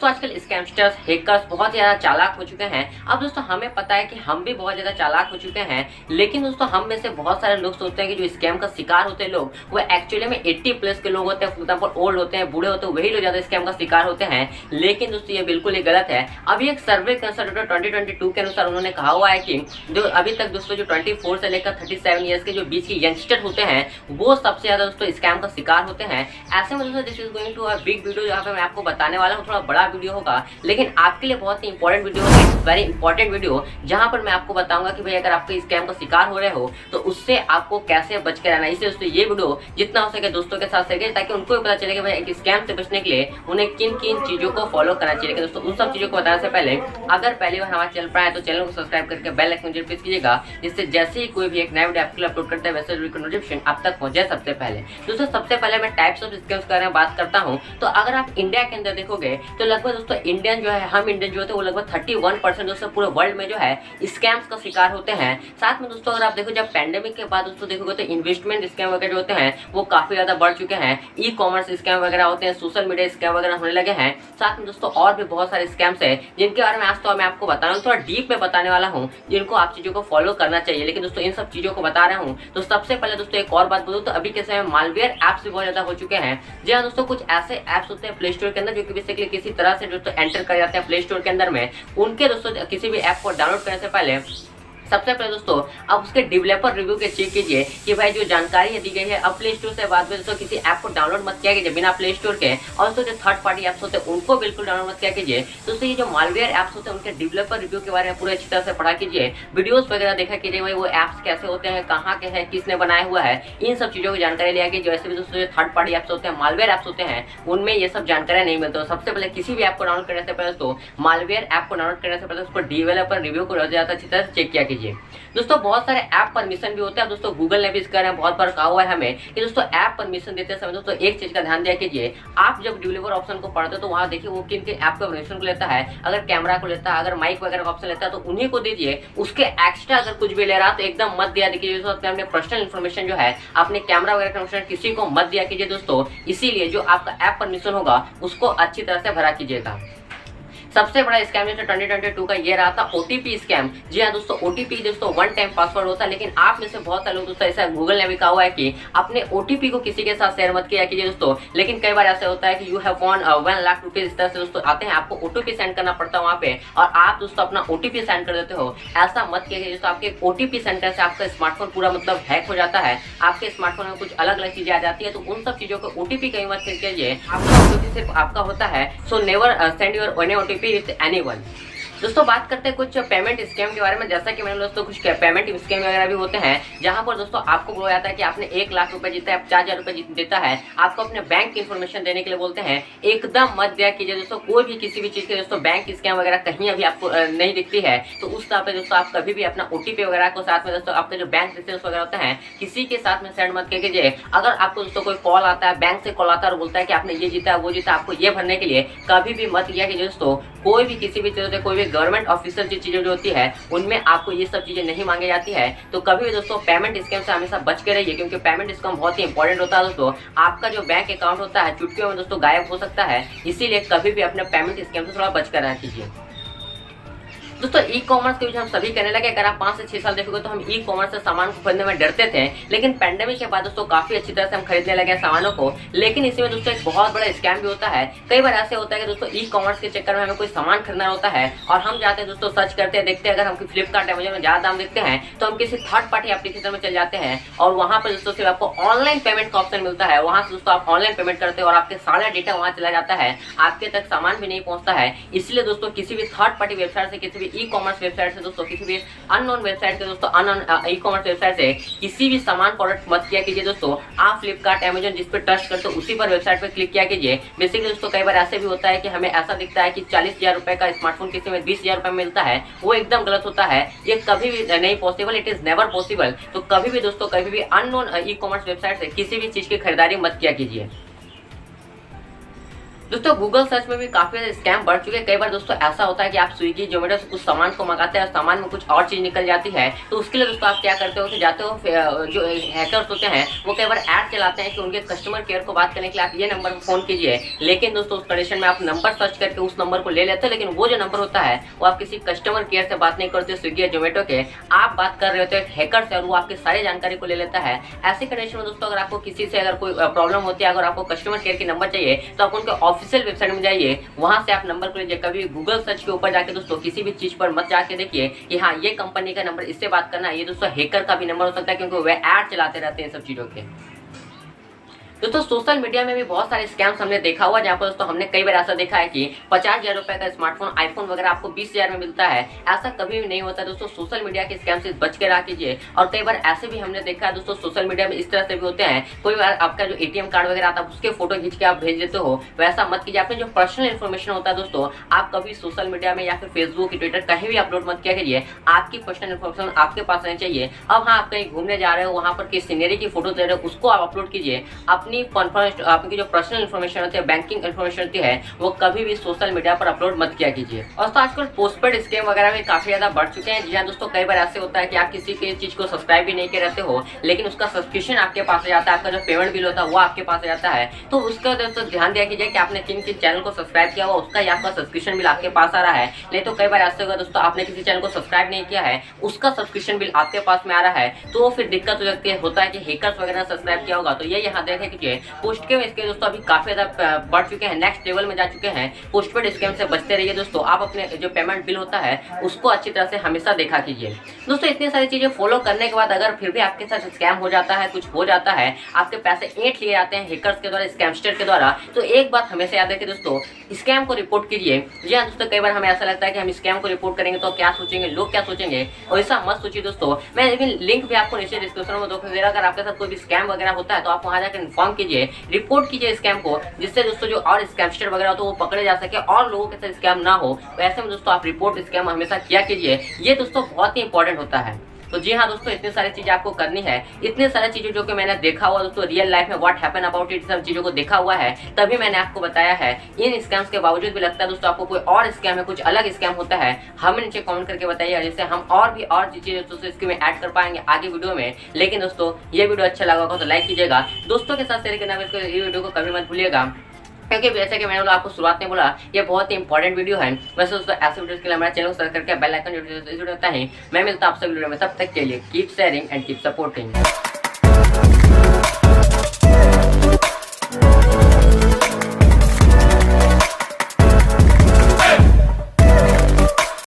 आजकल scamsters, hackers बहुत ज़्यादा चालाक हो चुके हैं। अब दोस्तों हमें पता है कि हम भी बहुत ज़्यादा चालाक हो चुके हैं, लेकिन दोस्तों हम में से बहुत सारे लोग सोचते हैं कि जो स्कैम का शिकार होते हैं लोग, वो एक्चुअली में 80 प्लस के लोग होते हैं, फॉर एग्जाम्पल ओल्ड होते हैं, बूढ़े होते हैं, वही लोग ज़्यादा स्कैम का शिकार होते हैं। लेकिन दोस्तों ये बिल्कुल ही गलत है। अभी एक सर्वे कंसल्ट 2022 के अनुसार उन्होंने कहा हुआ है कि जो अभी तक दोस्तों जो 24 से लेकर 37 ईयर्स के जो बीच के यंगस्टर होते हैं, वो सबसे ज़्यादा दोस्तों स्कैम का शिकार होते हैं। ऐसे में दोस्तों this is going to a big video, जहाँ पे मैं आपको बताने वाला हूँ। थोड़ा बड़ा वीडियो होगा, लेकिन आपके लिए बहुत ही इंपॉर्टेंट वीडियो होगा, वेरी इंपॉर्टेंट वीडियो, जहां पर मैं आपको बताऊंगा कि भाई अगर आपके स्कैम का शिकार हो रहे हो तो उससे आपको कैसे बच के रहना है। इसलिए दोस्तों ये वीडियो जितना हो सके दोस्तों के साथ शेयर करें, ताकि उनको भी पता चले कि भाई एक स्कैम से बचने के लिए उन्हें किन किन चीज़ों को फॉलो करना चाहिए। लेकिन दोस्तों उन सब चीज़ों को बताने से पहले अगर पहली बार हमारे चैनल पर आए तो चैनल को सब्सक्राइब करके बेल आइकन जरूर प्रेस कीजिएगा, जिससे जैसे ही कोई भी एक नया वीडियो आपके लिए अपलोड करते हैं वैसे नोटिफिकेशन आप तक पहुंचे सबसे पहले। दोस्तों सबसे पहले मैं टाइप्स ऑफ स्कैम्स के बारे में बात करता हूँ। तो अगर आप इंडिया के अंदर देखोगे तो लगभग दोस्तों इंडियन जो है, हम इंडियन जो होते हैं वो लगभग 31% दोस्तों पूरे वर्ल्ड में जो है स्कैम्स का शिकार होते हैं। साथ में दोस्तों अगर आप देखो जब पैंडेमिक के बाद दोस्तों देखोगे तो इन्वेस्टमेंट स्कैम वगैरह जो होते हैं वो काफी ज्यादा बढ़ चुके हैं। ई कॉमर्स स्कैम वगैरह होते हैं, सोशल मीडिया स्कैम वगैरह होने लगे हैं। साथ में दोस्तों और भी बहुत सारे स्कैम्स है जिनके बारे में आज तो मैं आपको बता रहा हूँ, थोड़ा डीप में बताने वाला हूँ, जिनको आप चीजों को फॉलो करना चाहिए। लेकिन दोस्तों इन सब चीजों को बता रहा हूँ तो सबसे पहले दोस्तों एक और बात बोलूँ तो अभी के समय मालवेयर एप्स भी बहुत ज्यादा हो चुके हैं। जी हाँ दोस्तों, कुछ ऐसे एप्स होते हैं प्ले स्टोर के अंदर जो कि बेसिकली किसी तरह से दोस्तों एंटर कर जाते हैं प्ले स्टोर के अंदर में। उनके दोस्तों किसी भी ऐप को डाउनलोड करने से पहले सबसे पहले दोस्तों आप उसके डेवलपर रिव्यू के चेक कीजिए कि भाई जो जानकारी दी गई है। अब प्ले स्टोर से बाद में दोस्तों किसी ऐप को डाउनलोड मत किया कीजिए बिना प्ले स्टोर के, और दोस्तों जो थर्ड पार्टी ऐप्स होते हैं उनको बिल्कुल डाउनलोड मत किया कीजिए। दोस्तों ये जो मालवेयर ऐप्स होते हैं उनके डेवलपर रिव्यू के बारे में पूरी अच्छी तरह से पढ़ा कीजिए, वीडियोस वगैरह देखा कीजिए, भाई वो ऐप्स कैसे होते हैं, कहाँ के हैं, किसने बनाया हुआ है, इन सब चीज़ों की जानकारी लिया कीजिए। वैसे भी दोस्तों जो थर्ड पार्टी ऐप्स होते हैं, मालवेयर ऐप्स होते हैं, उनमें ये सब जानकारी नहीं मिलती। सबसे पहले किसी भी ऐप को डाउनलोड करने से पहले दोस्तों मालवेयर ऐप को डाउनलोड करने से पहले उसको डेवलपर रिव्यू को ज़्यादा अच्छी तरह से चेक किया कीजिए। दोस्तों बहुत सारे ऐप परमिशन भी होते हैं। दोस्तों गूगल ने भी इसके बारे में बहुत बार कहा हुआ है हमें कि दोस्तों ऐप परमिशन देते समय दोस्तों एक चीज का ध्यान दिया कीजिए, आप जब डेवलपर ऑप्शन को पढ़ते हो तो वहां देखिए वो किन ऐप का परमिशन को लेता है। अगर कैमरा को लेता है, अगर माइक वगैरह का ऑप्शन लेता है तो उन्हीं को दीजिए। उसके एक्स्ट्रा अगर कुछ भी ले रहा तो एकदम मत दिया कीजिए। अपने पर्सनल इन्फॉर्मेशन जो है, अपने कैमरा वगैरह का इन्फॉर्मेशन किसी को मत दिया कीजिए दोस्तों। इसीलिए जो आपका ऐप परमिशन होगा उसको अच्छी तरह से भरा कीजिएगा। सबसे बड़ा स्कैम जो 2022 का ये रहा था ओटीपी स्कैम। जी हाँ दोस्तों, ओटीपी दोस्तों वन टाइम पासवर्ड होता है, लेकिन आप में से बहुत सारे लोग दोस्तों ऐसा गूगल ने भी कहा हुआ है कि अपने ओटीपी को किसी के साथ शेयर मत किया कीजिए दोस्तों। लेकिन कई बार ऐसा होता है कि you have von 1 lakh rupees, इस तरह से दोस्तों आते हैं, आपको ओटीपी सेंड करना पड़ता है वहाँ पे, और आप दोस्तों अपना ओटीपी सेंड कर देते हो। ऐसा मत कीजिए दोस्तों, आपके ओटीपी सेंड करने से आपका स्मार्टफोन पूरा मतलब हैक हो जाता है, आपके स्मार्टफोन में कुछ अलग अलग चीजें आ जाती है। तो उन सब चीजों को ओटीपी कहीं मत कीजिए, आपका ओटीपी सिर्फ आपका होता है। So never send your OTP with anyone. दोस्तों बात करते हैं कुछ पेमेंट स्कैम के बारे में। जैसा कि मैंने दोस्तों कुछ पेमेंट स्कैम वगैरह भी होते हैं, जहां पर दोस्तों आपको बोला जाता है कि आपने 1 लाख रुपए जीता है, 4000 रुपए देता है, आपको अपने बैंक की इन्फॉर्मेशन देने के लिए बोलते हैं। एकदम मत दिया कीजिए दोस्तों, कोई भी किसी भी चीज के दोस्तों बैंक स्कैम वगैरह कहीं अभी आपको नहीं दिखती है तो उस तरह पे दोस्तों आप कभी भी अपना ओटीपी वगैरह को साथ में दोस्तों आपके जो बैंक डिटेल्स वगैरह होते हैं किसी के साथ में सेंड मत कीजिए। अगर आपको दोस्तों कोई कॉल आता है, बैंक से कॉल आता है और बोलता है कि आपने ये जीता है वो जीता, आपको ये भरने के लिए, कभी भी मत किया कीजिए दोस्तों। कोई भी किसी भी चीज़, कोई भी गवर्नमेंट ऑफिसर की चीजें जो होती है उनमें आपको ये सब चीजें नहीं मांगी जाती है। तो कभी भी दोस्तों पेमेंट स्कैम से हमेशा बच के रहिए, क्योंकि पेमेंट स्कैम बहुत ही इंपॉर्टेंट होता है दोस्तों। आपका जो बैंक अकाउंट होता है चुटकियों में दोस्तों गायब हो सकता है, इसीलिए कभी भी अपने पेमेंट स्कैम से थोड़ा बच कर रहना कीजिए। दोस्तों ई कॉमर्स के हम सभी करने लगे। अगर आप 5 से 6 साल देखोगे तो हम ई कॉमर्स से सामान को खरीदने में डरते थे, लेकिन पैंडेमिक के बाद दोस्तों काफी अच्छी तरह से हम खरीदने लगे सामानों को। लेकिन इसमें दोस्तों एक बहुत बड़ा स्कैम भी होता है। कई बार ऐसे होता है कि दोस्तों ई कॉमर्स के चक्कर में हमें कोई सामान खरीदना होता है और हम जाते हैं दोस्तों सर्च करते हैं, देखते हैं अगर हम फ्लिपकार्ट अमेजन में ज्यादा दाम देखते हैं तो हम किसी थर्ड पार्टी एप्लीकेशन में चल जाते हैं और वहां पर दोस्तों सिर्फ आपको ऑनलाइन पेमेंट का ऑप्शन मिलता है। वहां से दोस्तों आप ऑनलाइन पेमेंट करते हैं और आपके सारा डेटा वहां चला जाता है, आपके तक सामान भी नहीं पहुंचता है। इसलिए दोस्तों किसी भी थर्ड पार्टी वेबसाइट से, किसी भी ई कॉमर्स वेबसाइट से दोस्तों, किसी भी अननोन वेबसाइट से दोस्तों, अननोन ई कॉमर्स वेबसाइट से किसी भी सामान को ऑर्डर मत किया कीजिए दोस्तों। आप फ्लिपकार्ट अमेजन जिस पर ट्रस्ट करते हो उसी पर वेबसाइट पर क्लिक किया कीजिए। बेसिकली दोस्तों कई बार ऐसे भी होता है कि हमें ऐसा दिखता है कि 40,000 रुपए का स्मार्टफोन किसी में 20,000 रुपए में मिलता है, वो एकदम गलत होता है। ये कभी भी नहीं possible, it is never possible. तो कभी भी दोस्तों कभी भी अननोन ई कॉमर्स वेबसाइट से किसी भी चीज की खरीदारी मत किया कीजिए। दोस्तों गूगल सर्च में भी काफी ज्यादा स्कैम बढ़ चुके हैं। कई बार दोस्तों ऐसा होता है कि आप स्विगी जोमेटो से कुछ सामान को मंगाते हैं और सामान में कुछ और चीज निकल जाती है, तो उसके लिए दोस्तों आप क्या करते हो कि जाते हो जो हैकर्स होते हैं वो कई बार ऐड चलाते हैं कि उनके कस्टमर केयर को बात करने के लिए आप ये नंबर पर फोन कीजिए। लेकिन दोस्तों उस कंडीशन में आप नंबर सर्च करके उस नंबर को ले लेते हो, लेकिन वो जो नंबर होता है वो आप किसी कस्टमर केयर से बात नहीं करते स्विगी या जोमेटो के, आप बात कर रहे होते हो एक हैकर से और वो आपकी सारी जानकारी को ले लेता है। ऐसी कंडीशन में दोस्तों अगर आपको किसी से अगर कोई प्रॉब्लम होती है, अगर आपको कस्टमर केयर की नंबर चाहिए तो आप उनके ऑफिशियल वेबसाइट में जाइए, वहां से आप नंबर को लीजिए। कभी गूगल सर्च के ऊपर जाके दोस्तों किसी भी चीज पर मत जाके देखिए कि हाँ ये कंपनी का नंबर इससे बात करना है, ये दोस्तों हैकर का भी नंबर हो सकता है क्योंकि वे ऐड चलाते रहते हैं सब चीजों के। दोस्तों सोशल मीडिया में भी बहुत सारे स्कैम्स हमने देखा हुआ, जहाँ पर दोस्तों हमने कई बार ऐसा देखा है कि 50,000 रुपए का स्मार्टफोन आईफोन वगैरह आपको 20,000 में मिलता है। ऐसा कभी भी नहीं होता दोस्तों। सोशल मीडिया के स्कैम से बच के रह कीजिए। और कई बार ऐसे भी हमने देखा है दोस्तों सोशल मीडिया में इस तरह से भी होते हैं, कोई बार आपका जो ATM कार्ड वगैरह आता है उसके फोटो खींच के आप भेज देते हो, वैसा मत कीजिए। आपने जो पर्सनल इन्फॉर्मेशन होता है दोस्तों आप कभी सोशल मीडिया में या फिर फेसबुक ट्विटर कहीं भी अपलोड मत किया कीजिए। आपकी पर्सनल इन्फॉर्मेशन आपके पास रहनी चाहिए। अब हाँ आप कहीं घूमने जा रहे हो, वहाँ पर किस सीनरी की फोटो दे रहे हो उसको आप अपलोड कीजिए। अपनी कॉन्फिडेंस आपकी जो पर्सनल इन्फॉर्मेशन होती है, बैंकिंग इन्फॉर्मेशन होती है, वो कभी भी सोशल मीडिया पर अपलोड मत किया कीजिए। और तो आजकल पोस्टपेड स्कैम वगैरह भी काफी ज्यादा बढ़ चुके हैं। जी हाँ दोस्तों, कई बार ऐसे होता है कि आप किसी की चीज को सब्सक्राइब भी नहीं कर रहते हो, लेकिन उसका सब्सक्रिप्शन आपके पास आ जाता है, आपका जो पेमेंट बिल होता है वो आपके पास आ जाता है। तो उसका दोस्तों ध्यान दिया कीजिए कि आपने किन किन चैनल को सब्सक्राइब किया हुआ, उसका या आपका सब्सक्रिप्शन बिल आपके पास आ रहा है। नहीं तो कई बार ऐसे होगा दोस्तों आपने किसी चैनल को सब्सक्राइब नहीं किया है, उसका सब्सक्रिप्शन बिल आपके पास में आ रहा है, तो फिर दिक्कत हो जाती है। होता है कि हैकर्स वगैरह सब्सक्राइब किया होगा। तो ये यहाँ देखे कीजिए। पोस्टपेड इसके दोस्तों अभी काफी ज्यादा बढ़ चुके हैं, नेक्स्ट लेवल में जा चुके हैं। पोस्टपेड स्कैम से बचते रहिए दोस्तों। आप अपने जो पेमेंट बिल होता है उसको अच्छी तरह से हमेशा देखा कीजिए। दोस्तों इतनी सारी चीजें फॉलो करने के बाद अगर फिर भी आपके साथ स्कैम हो जाता है, कुछ हो जाता है, आपके पैसे ऐंठ लिए जाते हैं हैकर्स के द्वारा, स्कैमस्टर के द्वारा, तो एक बात हमेशा याद रखिए दोस्तों, स्कैम को रिपोर्ट कीजिए। जी हाँ दोस्तों, कई बार हमें ऐसा लगता है कि हम स्कैम को रिपोर्ट करेंगे तो क्या सोचेंगे, लोग क्या सोचेंगे, और ऐसा मत सोचिए दोस्तों। मैं लिंक भी आपको नीचे डिस्क्रिप्शन में दूंगा। अगर आपके साथ कोई भी स्कैम वगैरह होता है तो आप वहां जाकर इन्फॉर्म कीजिए, रिपोर्ट कीजिए स्कैम को, जिससे दोस्तों जो और स्कैमस्टर वगैरह हो तो वो पकड़े जा सके और लोगों के साथ स्कैम ना हो। वैसे में दोस्तों आप रिपोर्ट स्कैम हमेशा किया कीजिए। ये दोस्तों बहुत ही इंपॉर्टेंट होता है। तो जी हाँ दोस्तों, इतनी सारी चीजें आपको करनी है। इतने सारी चीजें जो कि मैंने देखा हुआ दोस्तों रियल लाइफ में, व्हाट हैपन अबाउट इट, सब चीजों को देखा हुआ है, तभी मैंने आपको बताया है। इन स्कैम्स के बावजूद भी लगता है दोस्तों आपको कोई और स्कैम है, कुछ अलग स्कैम होता है, हमें नीचे कमेंट करके बताइए, जिससे हम और भी और चीजें दोस्तों इसके में ऐड कर पाएंगे आगे वीडियो में। लेकिन दोस्तों ये वीडियो अच्छा लगा होगा तो लाइक कीजिएगा, दोस्तों के साथ शेयर करना, ये वीडियो को कभी मत भूलिएगा, क्योंकि जैसे कि मैंने आपको शुरुआत में बोला ये बहुत ही इंपॉर्टेंट वीडियो है। वैसे दोस्तों ऐसे वीडियोस के लिए हमारे चैनल को सब्सक्राइब करके बेल आइकन जरूर होता है। मैं मिलता हूं आपसे वीडियो में, तब तक के लिए keep sharing and keep supporting.